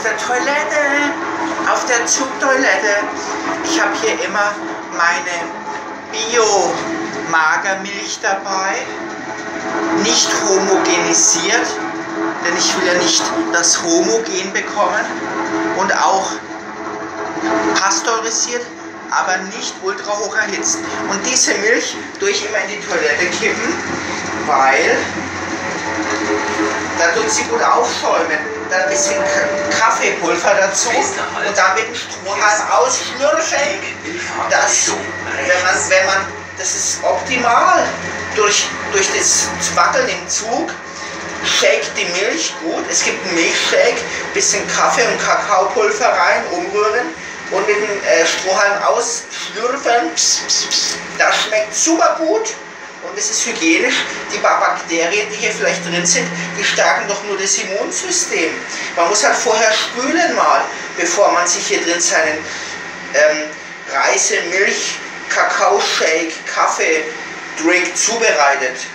der Toilette, auf der Zugtoilette. Ich habe hier immer meine Bio-Magermilch dabei, nicht homogenisiert, denn ich will ja nicht das Homogen bekommen, und auch pasteurisiert, aber nicht ultra hoch erhitzt. Und diese Milch tue ich immer in die Toilette kippen, weil da tut sie gut aufschäumen. Dann ein bisschen Kaffeepulver dazu und dann mit dem Strohhalm ausschlürfen. Das ist optimal. Durch das Wackeln im Zug shake die Milch gut. Es gibt einen Milchshake, bisschen Kaffee und Kakaopulver rein, umrühren und mit dem Strohhalm ausschlürfen. Das schmeckt super gut. Und es ist hygienisch. Die paar Bakterien, die hier vielleicht drin sind, die stärken doch nur das Immunsystem. Man muss halt vorher spülen mal, bevor man sich hier drin seinen Reise, Milch, Kakaoshake, Kaffee-Drink zubereitet.